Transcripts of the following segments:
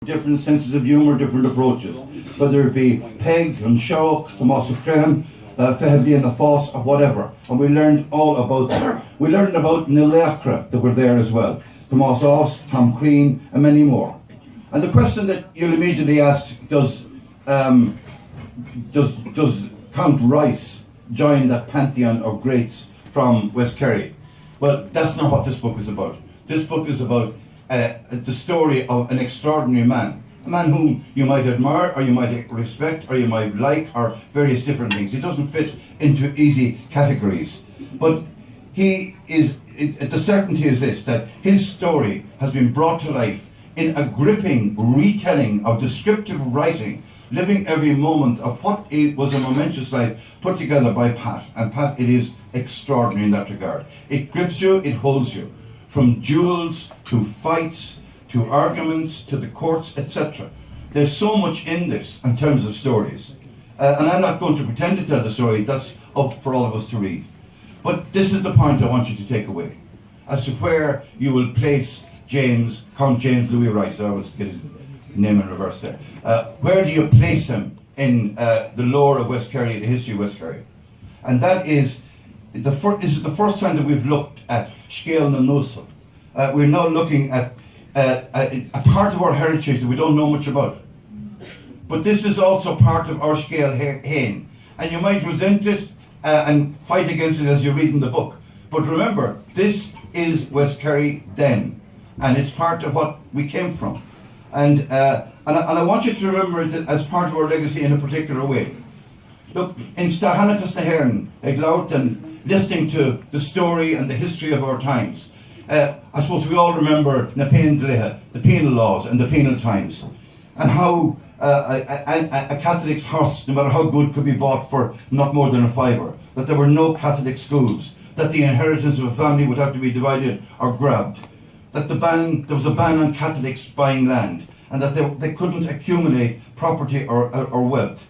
different senses of humour, different approaches, whether it be Peg and Shock, Thomas O'Crane, Feile and the Foss, or whatever. And we learned all about that. We learned about Nilachra that were there as well. Thomas Oss, Tom Crean, and many more. And the question that you'll immediately ask, does Count Rice join that pantheon of greats from West Kerry? Well, that's not what this book is about. This book is about the story of an extraordinary man. A man whom you might admire, or you might respect, or you might like, or various different things. He doesn't fit into easy categories. But he is, the certainty is this, that his story has been brought to life in a gripping retelling of descriptive writing, living every moment of what was a momentous life put together by Pat. And Pat, it is extraordinary in that regard. It grips you, it holds you. From duels, to fights, to arguments, to the courts, etc. There's so much in this in terms of stories. And I'm not going to pretend to tell the story, that's up for all of us to read. But this is the point I want you to take away, as to where you will place Count James Louis Rice. I always get his name in reverse there. Where do you place him in the lore of West Kerry, the history of West Kerry? And that is, this is the first time that we've looked at Scéal na Nuasal. We're now looking at a part of our heritage that we don't know much about. But this is also part of our Scéal Hain. And you might resent it and fight against it as you read in the book. But remember, this is West Kerry then. And it's part of what we came from. And I want you to remember it as part of our legacy in a particular way. Look, in Stahanachas na Hern, and listening to the story and the history of our times, I suppose we all remember na Pein Dleithe, the penal laws and the penal times, and how a Catholic's horse, no matter how good, could be bought for not more than a fiver, that there were no Catholic schools, that the inheritance of a family would have to be divided or grabbed, that there was a ban on Catholics buying land, and that they couldn't accumulate property or wealth.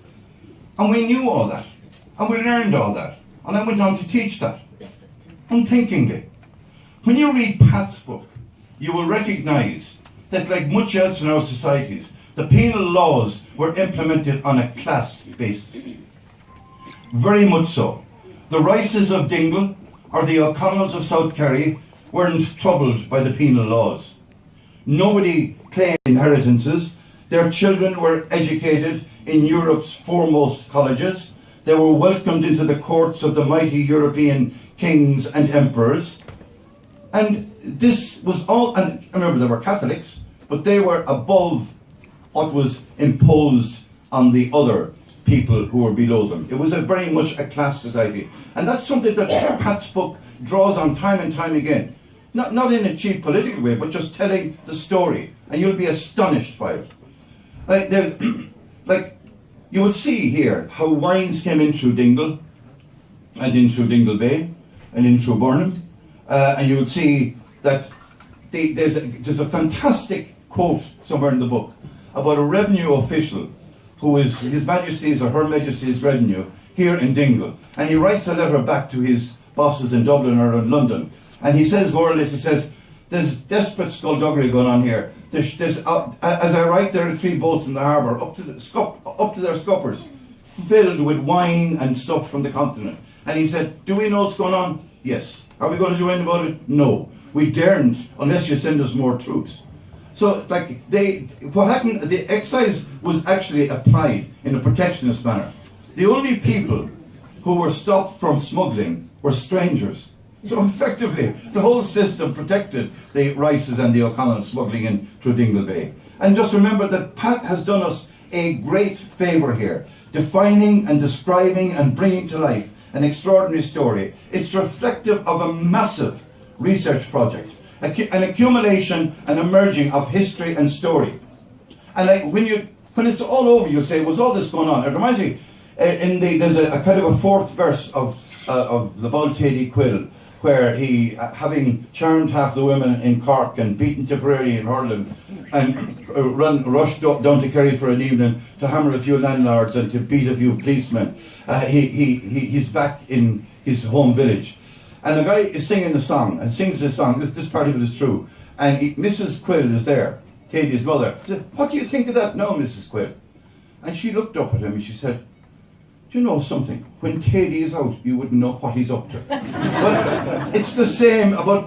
And we knew all that, and we learned all that, and I went on to teach that, unthinkingly. When you read Pat's book, you will recognise that, like much else in our societies, the penal laws were implemented on a class basis. Very much so. The Rices of Dingle, or the O'Connells of South Kerry, weren't troubled by the penal laws. Nobody claimed inheritances. Their children were educated in Europe's foremost colleges. They were welcomed into the courts of the mighty European kings and emperors. And this was all, and remember, they were Catholics, but they were above what was imposed on the other people who were below them. It was very much a class society. And that's something that Pat's book draws on time and time again. Not in a cheap political way, but just telling the story. And you'll be astonished by it. Like you will see here how wines came in through Dingle, and in through Dingle Bay, and in through Burnham. And you will see that there's a fantastic quote somewhere in the book about a revenue official who is His Majesty's or Her Majesty's revenue here in Dingle. And he writes a letter back to his bosses in Dublin or in London. And he says, more or less, he says, there's desperate skullduggery going on here. There's as I write, there are 3 boats in the harbour, up to their scuppers, filled with wine and stuff from the continent. And he said, do we know what's going on? Yes. Are we going to do anything about it? No. We daren't unless you send us more troops. So, like, what happened, the excise was actually applied in a protectionist manner. The only people who were stopped from smuggling were strangers. So effectively, the whole system protected the Rices and the O'Connells smuggling in through Dingle Bay. And just remember that Pat has done us a great favour here, defining and describing and bringing to life an extraordinary story. It's reflective of a massive research project, an accumulation and a merging of history and story. And like when it's all over, you say, was all this going on? It reminds me, there's a kind of a 4th verse of the Bealtaine quill, where he, having charmed half the women in Cork and beaten Tipperary in Hurling, and rushed down to Kerry for an evening to hammer a few landlords and to beat a few policemen, he's back in his home village. And the guy is singing the song, and sings this song, this part of it is true, and Mrs. Quill is there, Katie's mother. She said, what do you think of that now, Mrs. Quill? And she looked up at him and she said, do you know something? When Katie is out, you wouldn't know what he's up to. But it's the same about